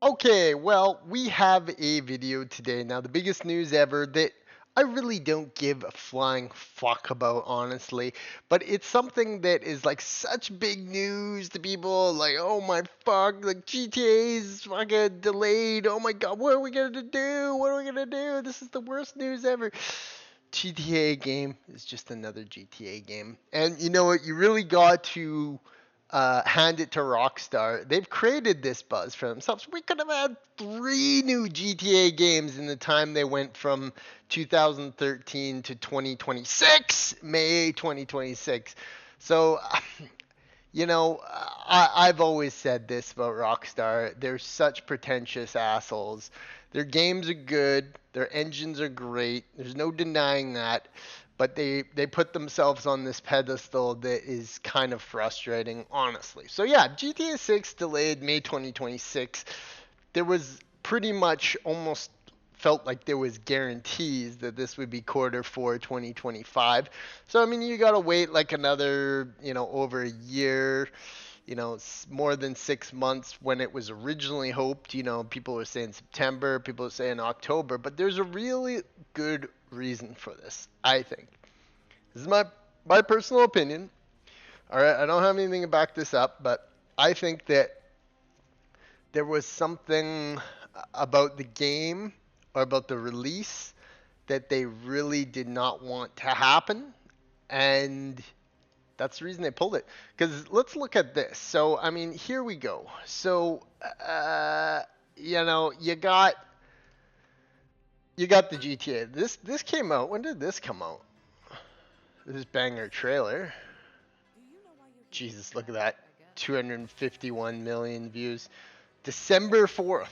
Okay, well, we have a video today. Now, the biggest news ever that I really don't give a flying fuck about, honestly, but it's something that is like such big news to people. Like, oh my fuck, like GTA's fucking delayed. Oh my god, what are we gonna do? What are we gonna do? This is the worst news ever. GTA game is just another GTA game. And you know what? You really got to hand it to Rockstar. They've created this buzz for themselves. We could have had three new GTA games in the time they went from 2013 to 2026, May 2026. So, I've always said this about Rockstar. They're such pretentious assholes. Their games are good. Their engines are great. There's no denying that. But they put themselves on this pedestal that is kind of frustrating, honestly. So yeah, GTA 6 delayed May 2026. There was pretty much almost felt like there was guarantees that this would be quarter 4 2025. So I mean, you got to wait like another, over a year, more than 6 months when it was originally hoped. People were saying September, people were saying October, but there's a really good reason for this, I think. This is my personal opinion. All right, I don't have anything to back this up, but I think that there was something about the game or about the release that they really did not want to happen, and that's the reason they pulled it. Because let's look at this. So I mean, here we go. So you got the GTA. This came out. When did this come out? This banger trailer. Jesus, look at that. 251 million views. December 4th.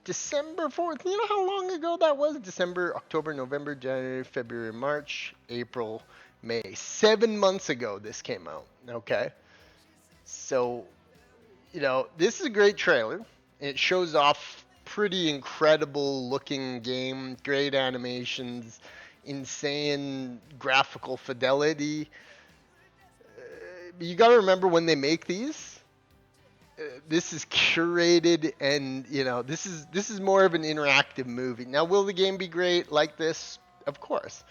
December 4th. You know how long ago that was? December, October, November, January, February, March, April, May. 7 months ago this came out. Okay. So, this is a great trailer. It shows off pretty incredible looking game, great animations, insane graphical fidelity. You got to remember when they make these, this is curated, and this is more of an interactive movie. Now, will the game be great like this? Of course,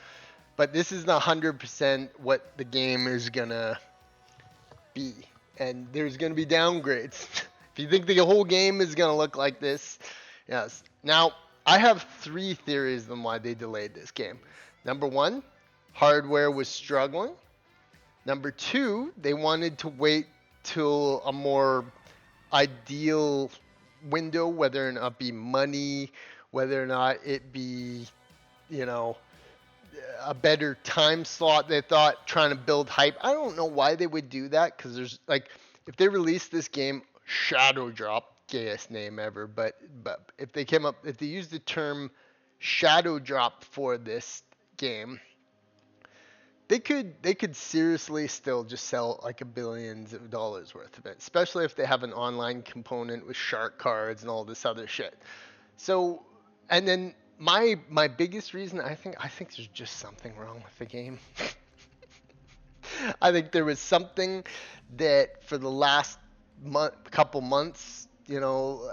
but this is not 100% what the game is gonna be, and there's gonna be downgrades. If you think the whole game is gonna look like this, yes. Now, I have three theories on why they delayed this game. Number one, hardware was struggling. Number two, they wanted to wait till a more ideal window, whether or not it be money, whether or not it be, you know, a better time slot. They thought trying to build hype. I don't know why they would do that, because there's like, if they released this game, Shadow Drop, gayest name ever, but if they used the term Shadow Drop for this game, they could seriously still just sell like a billions of dollars worth of it, especially if they have an online component with shark cards and all this other shit. So, and then my biggest reason, I think there's just something wrong with the game. I think there was something that for the last couple months,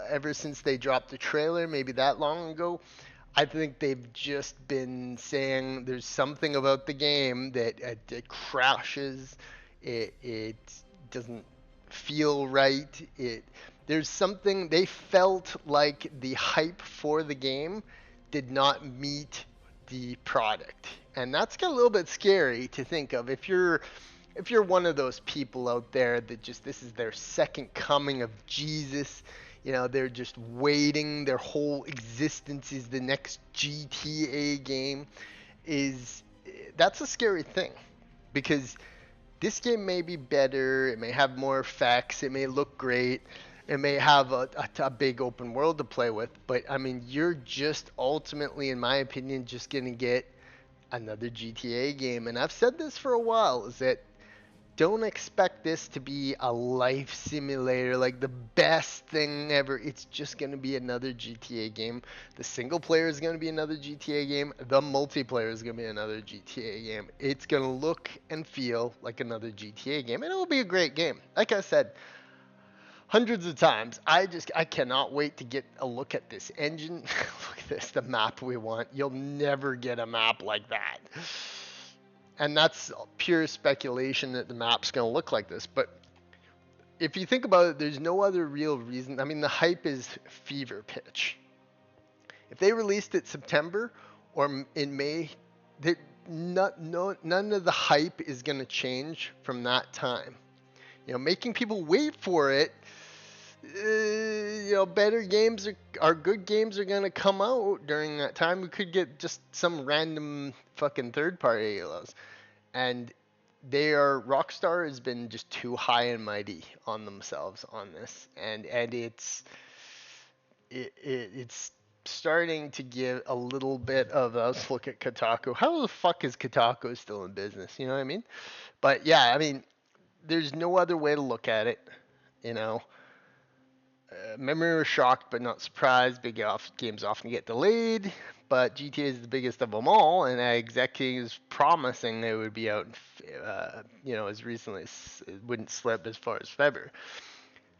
ever since they dropped the trailer, maybe that long ago, I think they've just been saying there's something about the game that it crashes, it doesn't feel right. There's something they felt like the hype for the game did not meet the product, and that's got a little bit scary to think of. If you're one of those people out there that just this is their second coming of Jesus, they're just waiting. Their whole existence is the next GTA game. Is That's a scary thing, because this game may be better. It may have more effects. It may look great. It may have a big open world to play with. But I mean, you're just ultimately, in my opinion, just gonna get another GTA game. And I've said this for a while: is that don't expect this to be a life simulator, like the best thing ever. It's just going to be another GTA game. The single player is going to be another GTA game. The multiplayer is going to be another GTA game. It's going to look and feel like another GTA game, and it will be a great game. Like I said, hundreds of times. I cannot wait to get a look at this engine. Look at this, the map we want. You'll never get a map like that. And that's pure speculation that the map's going to look like this. But if you think about it, there's no other real reason. I mean, the hype is fever pitch. If they released it September or in May, none of the hype is going to change from that time. Making people wait for it. Better games are good games are going to come out during that time. We could get just some random fucking third-party Halos. And Rockstar has been just too high and mighty on themselves on this, and it's starting to give a little bit of let's look at Kotaku. How the fuck is Kotaku still in business? You know what I mean? But yeah, I mean, there's no other way to look at it. Memory was shocked but not surprised. Big games often get delayed, but GTA is the biggest of them all, and executives promising they would be out, as recently as it wouldn't slip as far as February.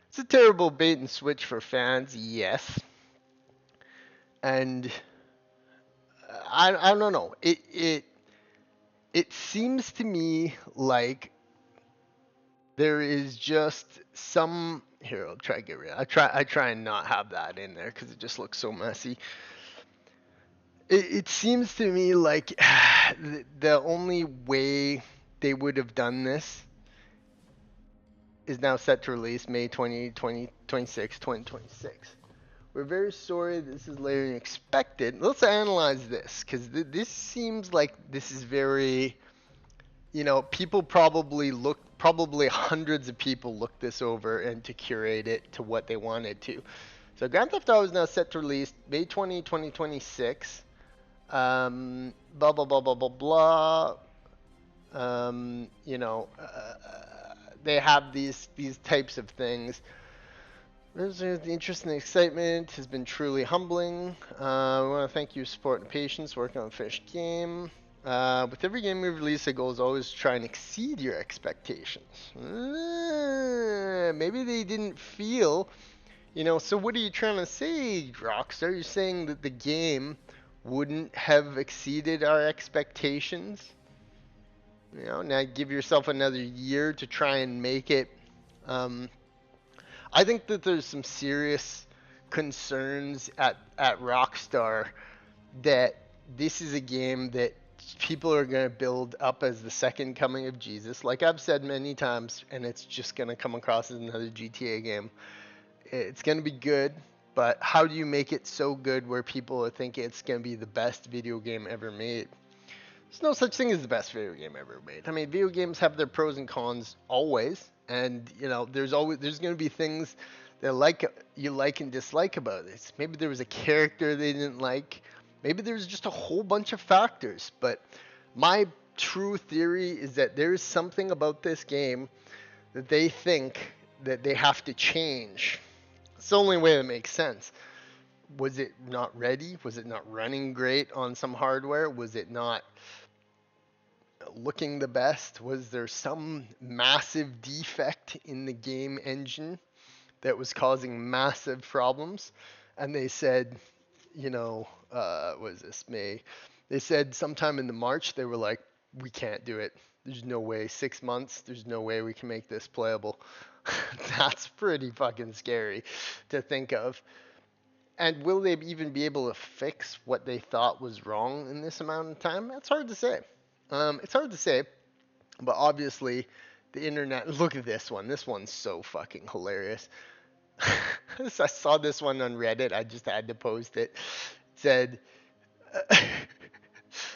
It's a terrible bait and switch for fans, yes, and I don't know. It seems to me like there is just some here. I'll try to get rid of it. I try and not have that in there because it just looks so messy. It seems to me like the only way they would have done this is now set to release May 2026. We're very sorry this is later than expected. Let's analyze this because this seems like this is very, people probably hundreds of people looked this over and to curate it to what they wanted to. So Grand Theft Auto is now set to release May 2026. Blah blah blah blah blah blah. They have these types of things. The interest and the excitement has been truly humbling. We want to thank you for support and patience working on a finished game. With every game we release, the goal is always to try and exceed your expectations. Maybe they didn't feel, so what are you trying to say, Rockstar? You're saying that the game wouldn't have exceeded our expectations? Now give yourself another year to try and make it. I think that there's some serious concerns at Rockstar that this is a game that people are going to build up as the second coming of Jesus, like I've said many times, and it's just going to come across as another GTA game. It's going to be good, but how do you make it so good where people think it's going to be the best video game ever made? There's no such thing as the best video game ever made. I mean, video games have their pros and cons always, and there's going to be things that you like and dislike about it. Maybe there was a character they didn't like. Maybe there's just a whole bunch of factors. But my true theory is that there is something about this game that they think that they have to change. It's the only way that makes sense. Was it not ready? Was it not running great on some hardware? Was it not looking the best? Was there some massive defect in the game engine that was causing massive problems? And they said, was this May? They said sometime in the March, they were like, we can't do it. There's no way. 6 months, there's no way we can make this playable. That's pretty fucking scary to think of. And will they even be able to fix what they thought was wrong in this amount of time? That's hard to say. It's hard to say, but obviously the internet, look at this one. This one's so fucking hilarious. I saw this one on Reddit. I just had to post it. It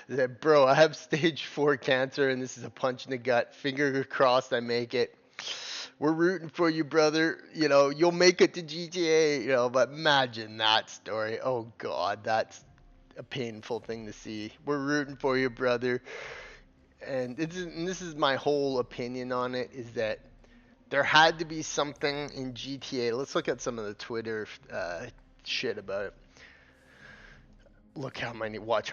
said, bro, I have stage 4 cancer and this is a punch in the gut. Finger crossed I make it. We're rooting for you, brother. You'll make it to GTA, but imagine that story. Oh, God, that's a painful thing to see. We're rooting for you, brother. And this is my whole opinion on it, is that there had to be something in GTA. Let's look at some of the Twitter shit about it. Watch how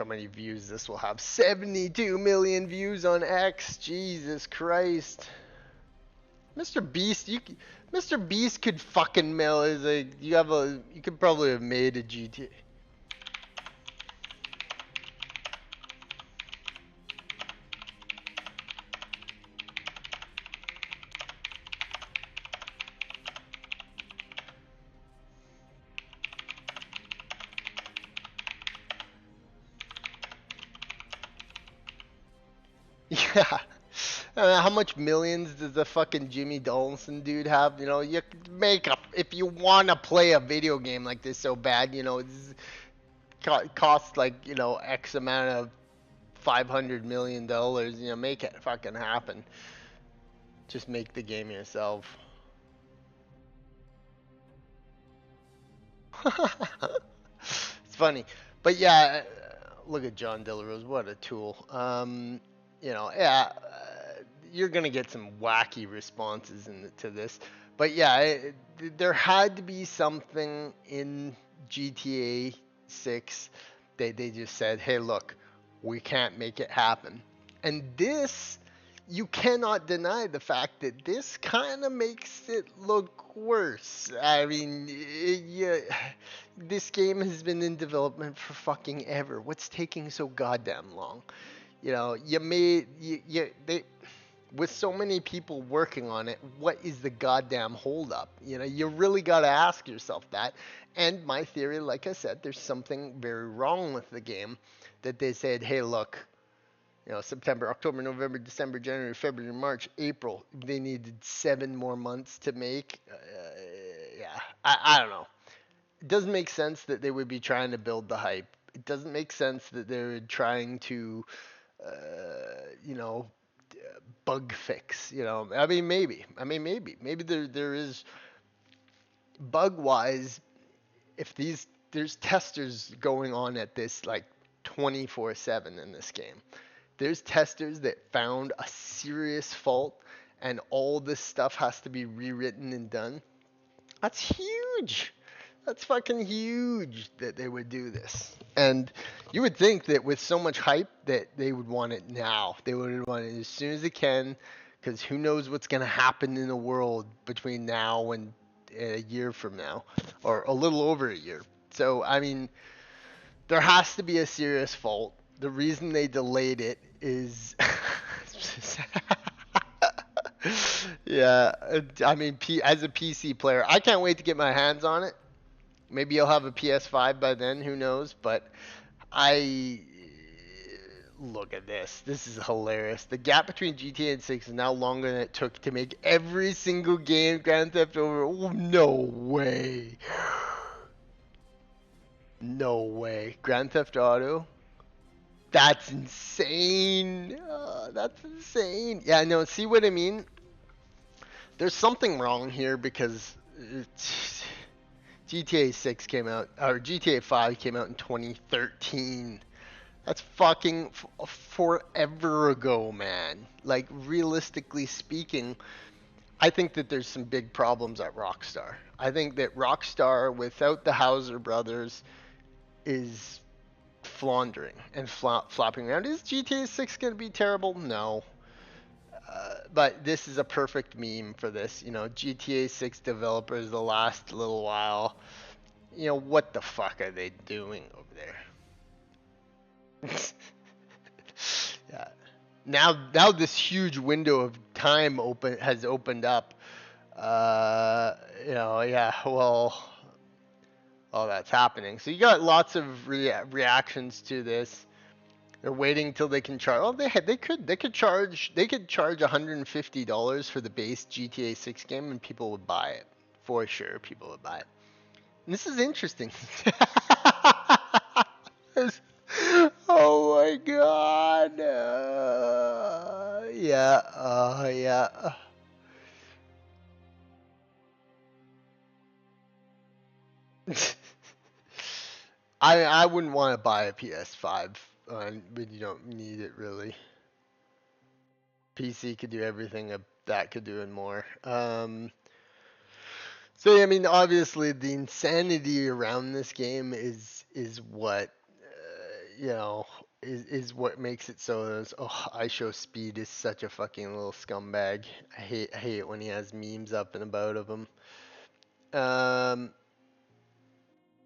many views this will have. 72 million views on X. Jesus Christ. Mr. Beast, Mr. Beast could fucking mail is like you could probably have made a GT. Yeah. How much millions does the fucking Jimmy Donaldson dude have? You know, you could make up if you want to play a video game like this so bad. You know, costs like X amount of $500 million. You know, make it fucking happen. Just make the game yourself. It's funny, but yeah, look at John Delarose. What a tool. Yeah, you're gonna get some wacky responses to this, but yeah, there had to be something in GTA 6. They just said, hey, look, we can't make it happen, and this. You cannot deny the fact that this kind of makes it look worse. I mean, yeah, this game has been in development for fucking ever. What's taking so goddamn long? You know, they with so many people working on it, what is the goddamn holdup? You know, you really got to ask yourself that. And my theory, like I said, there's something very wrong with the game that they said, hey, look, September, October, November, December, January, February, March, April. They needed 7 more months to make. Yeah, I don't know. It doesn't make sense that they would be trying to build the hype. It doesn't make sense that they're trying to, uh, you know, bug fix. I mean, maybe. Maybe there is bug wise. If there's testers going on at this like 24/7 in this game. There's testers that found a serious fault and all this stuff has to be rewritten and done. That's huge. That's fucking huge that they would do this. And you would think that with so much hype that they would want it now. They would want it as soon as they can because who knows what's going to happen in the world between now and a year from now or a little over a year. So, I mean, there has to be a serious fault. The reason they delayed it is yeah, I mean, as a PC player, I can't wait to get my hands on it. Maybe I'll have a PS5 by then, who knows? But I look at this. This is hilarious. The gap between GTA and 6 is now longer than it took to make every single game Grand Theft Auto. Oh, no way. No way. Grand Theft Auto. That's insane. That's insane. Yeah, no, see what I mean? There's something wrong here because GTA 6 came out, or GTA 5 came out in 2013. That's fucking forever ago, man. Like, realistically speaking, I think that there's some big problems at Rockstar. I think that Rockstar, without the Hauser brothers, is floundering and flopping around. Is GTA 6 going to be terrible? No. But this is a perfect meme for this. GTA 6 developers the last little while. What the fuck are they doing over there? Yeah. Now this huge window of time has opened up. Yeah. Well, all that's happening. So you got lots of reactions to this. They're waiting till they can charge. Oh, they could charge $150 for the base GTA 6 game, and people would buy it for sure. People would buy it. And this is interesting. Oh my god. Yeah. Yeah. I wouldn't want to buy a PS5, but you don't need it really. PC could do everything that could do and more. So yeah, I mean, obviously the insanity around this game is what is what makes it so. Oh, I Show Speed is such a fucking little scumbag. I hate it when he has memes up and about of him. Um,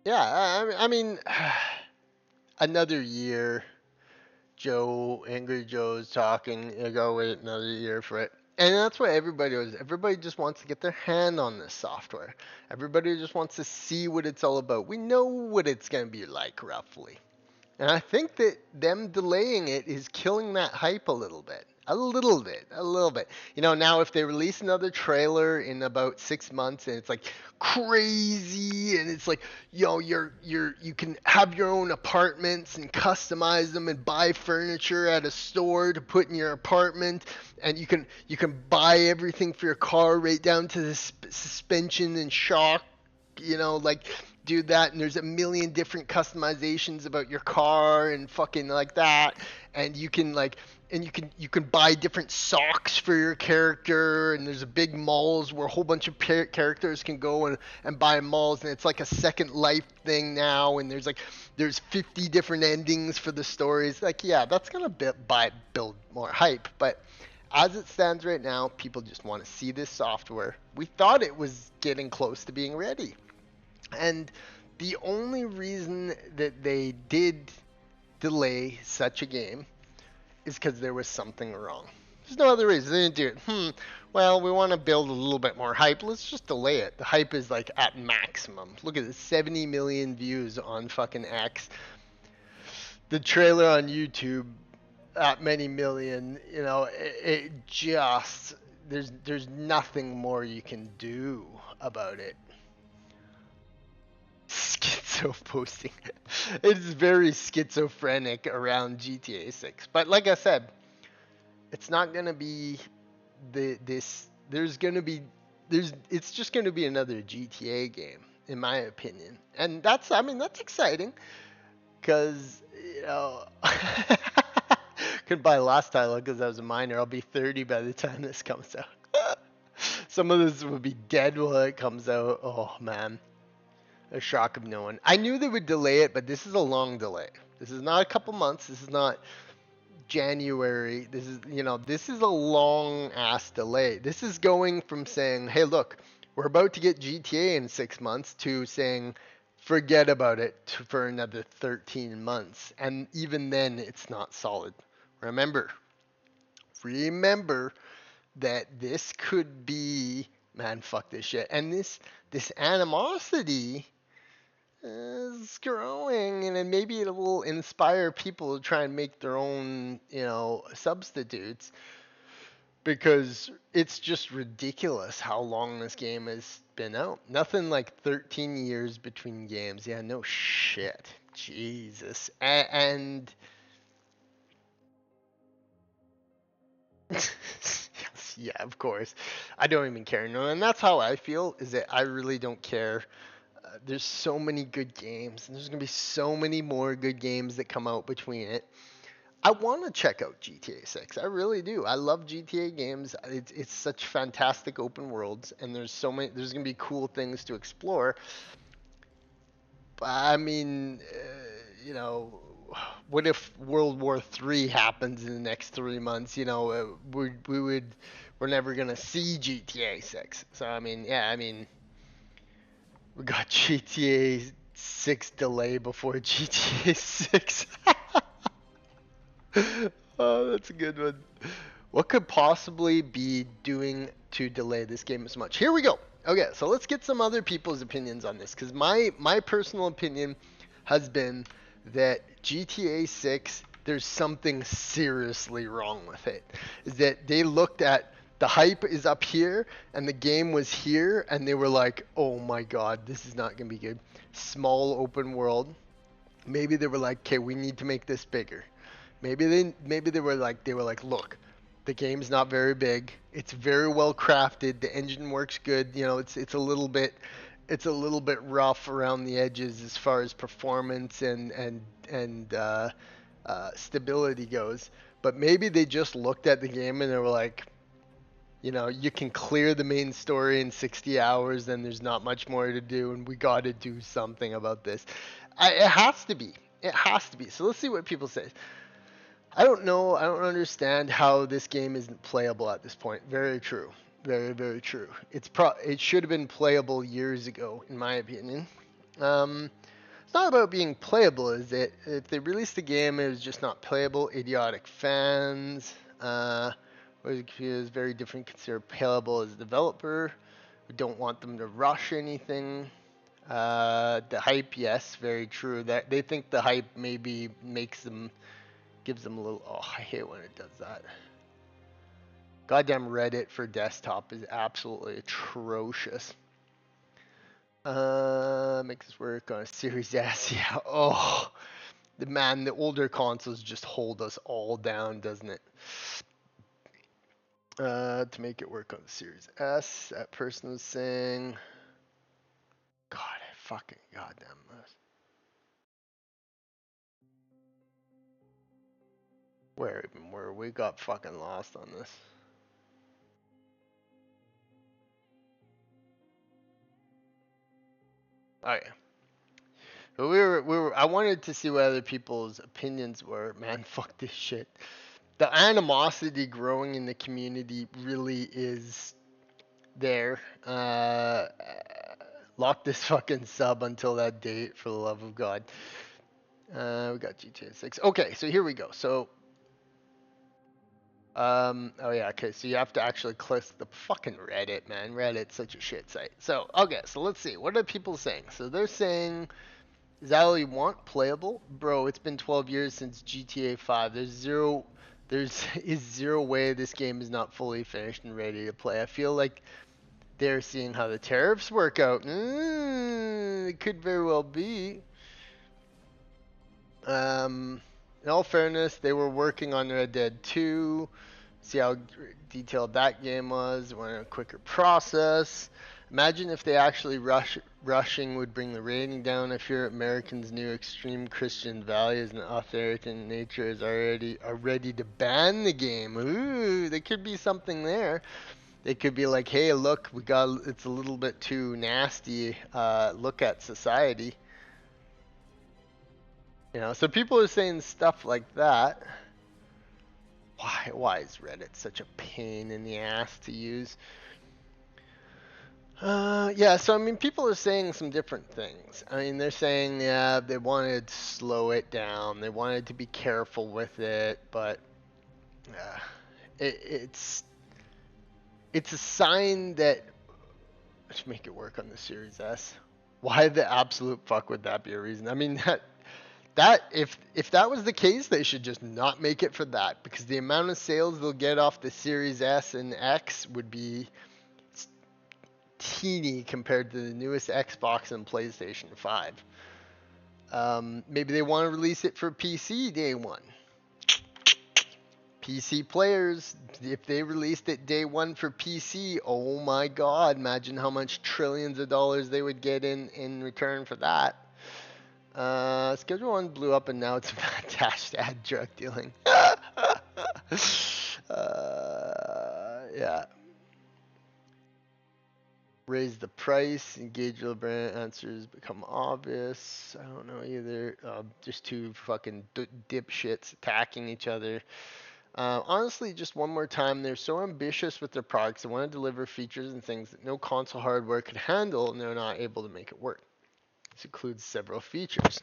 yeah, I mean, another year. Angry Joe's talking. You go wait another year for it. And that's what everybody was. Everybody just wants to get their hand on this software. Everybody just wants to see what it's all about. We know what it's going to be like, roughly. And I think that them delaying it is killing that hype a little bit. A little bit. A little bit. You know, now if they release another trailer in about 6 months and it's like crazy and it's like, you can have your own apartments and customize them and buy furniture at a store to put in your apartment, and you can buy everything for your car right down to the suspension and shock, like do that, and there's a million different customizations about your car and fucking like that, and you can buy different socks for your character, and there's a big malls where a whole bunch of characters can go and buy malls, and it's like a Second Life thing now, and there's 50 different endings for the stories. Like, yeah, that's gonna build more hype, but as it stands right now, people just want to see this software. We thought it was getting close to being ready. And the only reason that they did delay such a game is because there was something wrong. There's no other reason. They didn't do it. Well, we want to build a little bit more hype. Let's just delay it. The hype is like at maximum. Look at this, 70 million views on fucking X. The trailer on YouTube at many million. It just there's nothing more you can do about it. Schizo posting. It's very schizophrenic around GTA 6. But like I said, it's not gonna be this. There's gonna be It's just gonna be another GTA game, in my opinion, and that's exciting because couldn't buy last title because I was a minor. I'll be 30 by the time this comes out. Some of this will be dead when it comes out. Oh man. A shock of no one. I knew they would delay it, but this is a long delay. This is not a couple months. This is not January. This is a long ass delay. This is going from saying, hey, look, we're about to get GTA in 6 months to saying, forget about it for another 13 months. And even then, it's not solid. Remember that this could be, man, fuck this shit. And this animosity is growing, and then maybe it will inspire people to try and make their own, substitutes, because it's just ridiculous how long this game has been out. Nothing like 13 years between games. Yeah, no shit. Jesus. And yes, yeah, of course. I don't even care. No, and that's how I feel, is that I really don't care. There's so many good games, and there's going to be so many more good games that come out between it. I want to check out GTA 6. I really do. I love GTA games. It's such fantastic open worlds, and there's going to be cool things to explore. But I mean, what if World War III happens in the next 3 months? We're never going to see GTA 6. So I mean, yeah, we got GTA 6 delay before GTA 6. Oh, that's a good one. What could possibly be doing to delay this game as much? Here we go. Okay, so let's get some other people's opinions on this, because my personal opinion has been that GTA 6, there's something seriously wrong with it. Is that they looked at the hype is up here and the game was here, and they were like, oh my god, this is not going to be good. Small open world. Maybe they were like, okay, we need to make this bigger. Maybe they were like, look, the game's not very big. It's very well crafted. The engine works good. It's a little bit rough around the edges as far as performance and stability goes. But maybe they just looked at the game and they were like, you can clear the main story in 60 hours, then there's not much more to do, and we got to do something about this. It has to be. It has to be. So let's see what people say. I don't know. I don't understand how this game isn't playable at this point. Very true. Very, very true. It should have been playable years ago, in my opinion. Um, it's not about being playable, is it? If they released the game, it was just not playable. Idiotic fans. Whereas it is very different considered playable as a developer. We don't want them to rush anything. The hype, yes, very true. That they think the hype maybe gives them a little. Oh, I hate when it does that. Goddamn Reddit for desktop is absolutely atrocious. Makes this work on a Series S. Yeah. Oh, the older consoles just hold us all down, doesn't it? To make it work on the Series S, that person was saying. God, I fucking goddamn this. Where even were we? Got fucking lost on this. Oh yeah. But I wanted to see what other people's opinions were. Man, fuck this shit. The animosity growing in the community really is there. Lock this fucking sub until that date, for the love of God. We got GTA 6. Okay, so here we go. So, oh yeah, okay, so you have to actually click the fucking Reddit, man. Reddit's such a shit site. So, okay, so let's see. What are people saying? So they're saying, is that all you want? Playable? Bro, it's been 12 years since GTA 5. There's is zero way this game is not fully finished and ready to play. I feel like they're seeing how the tariffs work out. It could very well be. In all fairness, they were working on Red Dead 2. See how detailed that game was. Went a quicker process. Imagine if they actually rushing would bring the rating down. I fear Americans' new extreme Christian values and authoritarian nature is already are ready to ban the game. Ooh, there could be something there. They could be like, hey, look, it's a little bit too nasty. Look at society. So people are saying stuff like that. Why is Reddit such a pain in the ass to use? Yeah, so I mean, people are saying some different things. I mean, they're saying, yeah, they wanted to slow it down, they wanted to be careful with it, but uh, it's a sign that let's make it work on the Series S. Why the absolute fuck would that be a reason? I mean, if that was the case, they should just not make it for that, because the amount of sales they'll get off the Series S and X would be teeny compared to the newest Xbox and PlayStation 5. Maybe they want to release it for PC day one. PC players, if they released it day one for PC, oh my god, imagine how much trillions of dollars they would get in return for that. Schedule 1 blew up and now it's attached ad drug dealing. Yeah. Raise the price, engage the brand, answers become obvious. I don't know either. Just two fucking dipshits attacking each other. Honestly, just one more time, they're so ambitious with their products. They want to deliver features and things that no console hardware could handle, and they're not able to make it work. This includes several features.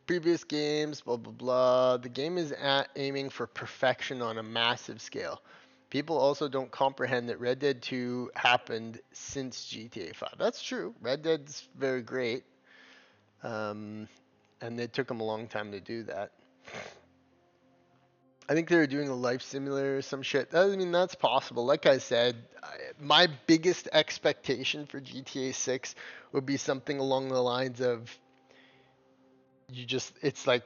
Previous games, blah, blah, blah. The game is aiming for perfection on a massive scale. People also don't comprehend that Red Dead 2 happened since GTA 5. That's true. Red Dead's very great. And it took them a long time to do that. I think they were doing a life simulator or some shit. I mean, that's possible. Like I said, my biggest expectation for GTA 6 would be something along the lines of it's like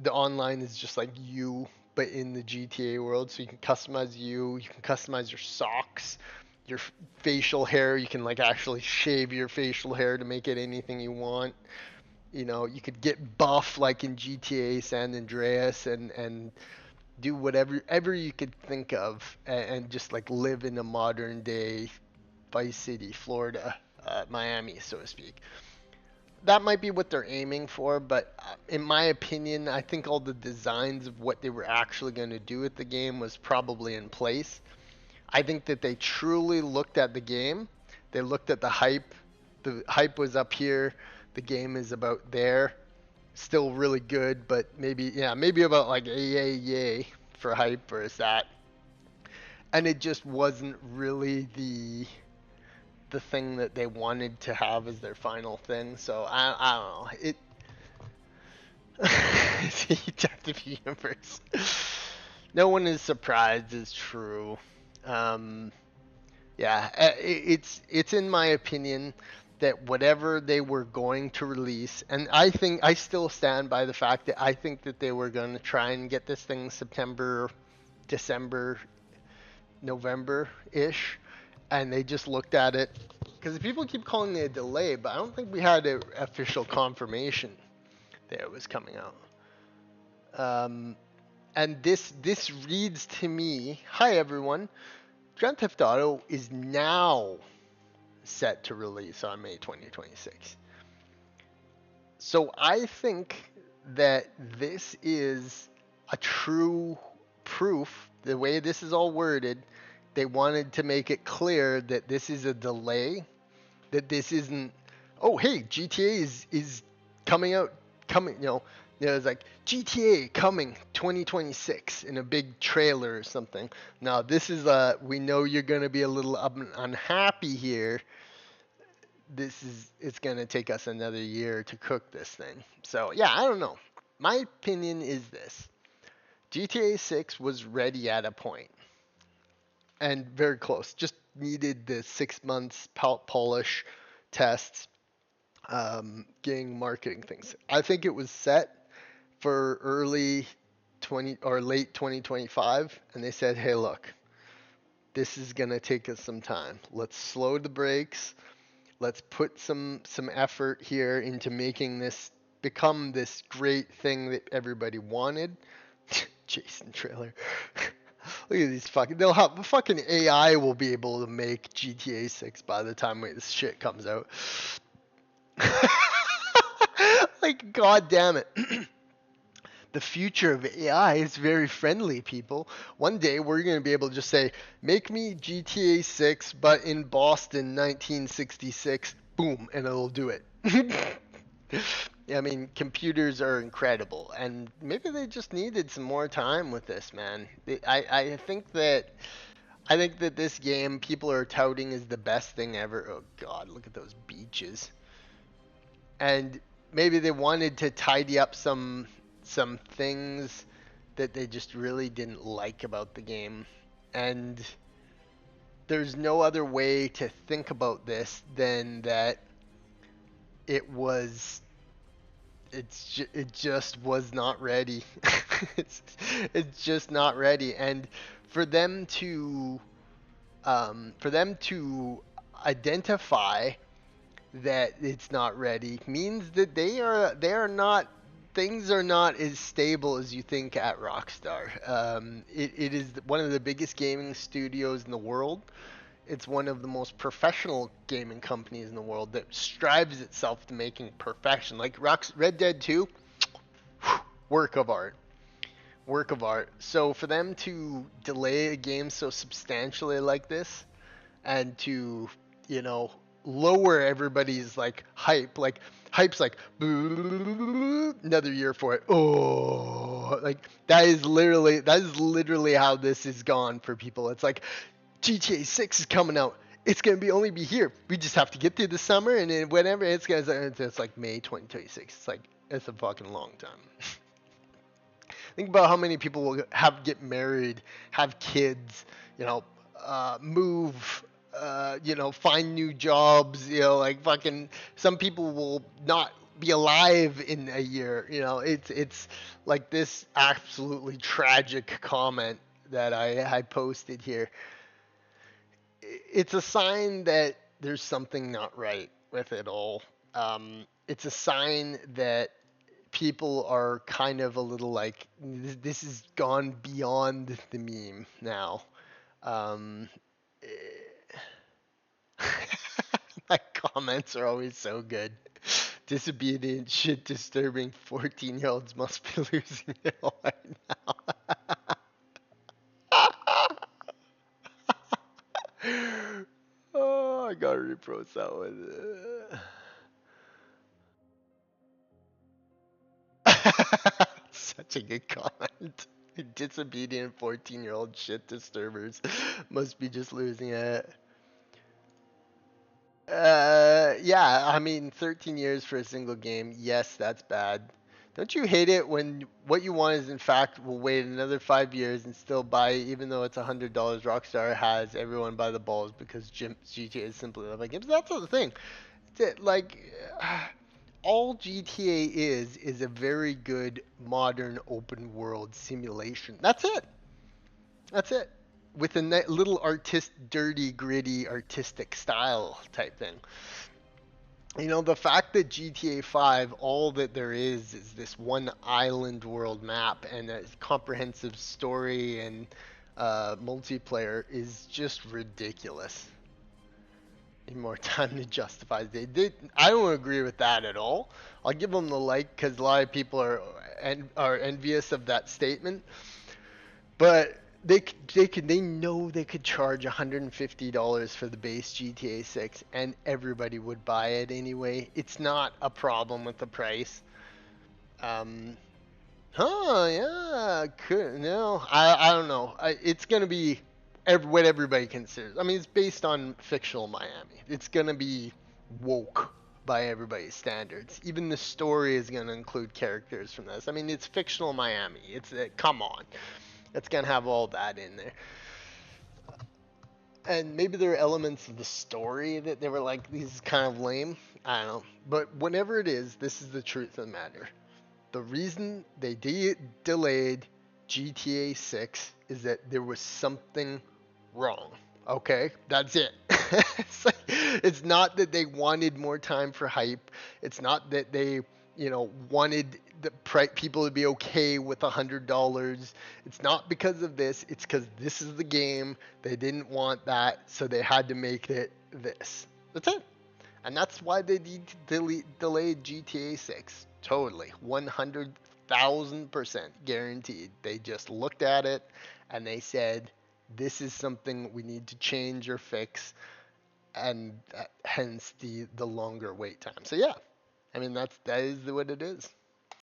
the online is just like you, but in the GTA world. So you can customize you can customize your socks, your facial hair. You can like actually shave your facial hair to make it anything you want. You could get buff like in GTA San Andreas and do whatever ever you could think of and just like live in a modern day Vice City, Florida, Miami, so to speak. that might be what they're aiming for, but in my opinion, I think all the designs of what they were actually going to do with the game was probably in place. I think that they truly looked at the game. They looked at the hype. The hype was up here. The game is about there. Still really good, but maybe, yeah, maybe about like a yay yay for hype or is that. And it just wasn't really the thing that they wanted to have as their final thing. So I don't know. It's a detective universe. No one is surprised is true. Um, yeah, it's in my opinion that whatever they were going to release, and I think I still stand by the fact that I think that they were going to try and get this thing September, December, November ish, and they just looked at it because people keep calling it a delay, but I don't think we had an official confirmation that it was coming out. And this reads to me, hi everyone, Grand Theft Auto is now set to release on May 2026. So I think that this is a true proof, the way this is all worded, they wanted to make it clear that this is a delay, that this isn't, oh hey, GTA is coming out, coming, it's like GTA coming 2026 in a big trailer or something. Now this is we know you're gonna be a little unhappy here. It's gonna take us another year to cook this thing. So yeah, I don't know. My opinion is this: GTA 6 was ready at a point and very close. Just needed the 6 months polish tests, getting marketing things. I think it was set for early 20 or late 2025, and they said, "Hey, look, this is gonna take us some time. Let's slow the brakes. Let's put some effort here into making this become this great thing that everybody wanted." Jason trailer. Look at these fucking. They'll have fucking AI will be able to make GTA 6 by the time this shit comes out. Like, god damn it. The future of AI is very friendly, people. One day we're going to be able to just say, make me GTA 6, but in Boston 1966. Boom, and it'll do it. I mean, computers are incredible, and maybe they just needed some more time with this, man. I think that this game people are touting is the best thing ever. Oh God, look at those beaches. And maybe they wanted to tidy up some things that they just really didn't like about the game. And there's no other way to think about this than that it was it just was not ready. it's it's just not ready, and for them to identify that it's not ready means that they are not things are not as stable as you think at Rockstar. It is one of the biggest gaming studios in the world. It's one of the most professional gaming companies in the world that strives itself to making perfection. Like Red Dead 2, work of art. Work of art. So for them to delay a game so substantially like this and to, you know, lower everybody's like hype's like another year for it. Oh, like that is literally how this is gone for people. It's like GTA 6 is coming out. It's gonna be here. We just have to get through the summer, and then whenever it's like May 2026. It's like it's a fucking long time. Think about how many people will get married, have kids, you know, move, find new jobs. You know, like fucking some people will not be alive in a year. You know, it's like this absolutely tragic comment that I posted here. It's a sign that there's something not right with it all. It's a sign that people are kind of a little like this has gone beyond the meme now. Um, my comments are always so good. Disobedient, shit disturbing 14-year-olds must be losing it all right now. Oh, I gotta repost that one. Such a good comment. Disobedient 14-year-old shit disturbers must be just losing it. Yeah, I mean, 13 years for a single game. Yes, that's bad. Don't you hate it when what you want is, in fact, we'll wait another 5 years and still buy it, even though it's $100? Rockstar has everyone by the balls because GTA is simply love games. That's the thing. Like, all GTA is a very good modern open world simulation. That's it. That's it. With a little dirty, gritty, artistic style type thing. The fact that GTA 5, all that there is this one island world map and a comprehensive story and multiplayer is just ridiculous. Need more time to justify. I don't agree with that at all. I'll give them the like because a lot of people are envious of that statement. But they know they could charge $150 for the base GTA 6 and everybody would buy it anyway. It's not a problem with the price. Um, yeah, could no, I don't know. It's gonna be what everybody considers. I mean, it's based on fictional Miami. It's gonna be woke by everybody's standards. Even the story is gonna include characters from this. I mean, it's fictional Miami. Come on. It's gonna have all that in there. And maybe there are elements of the story that they were like, these is kind of lame. I don't know. But whatever it is, this is the truth of the matter. The reason they delayed GTA 6 is that there was something wrong. Okay, that's it. It's not that they wanted more time for hype. It's not that they, wanted the people to be okay with $100. It's not because of this. It's because this is the game. They didn't want that, so they had to make it this. That's it. And that's why they delayed GTA 6. Totally. 100,000% guaranteed. They just looked at it and they said, this is something we need to change or fix. And hence the longer wait time. So, yeah. I mean, that is what it is.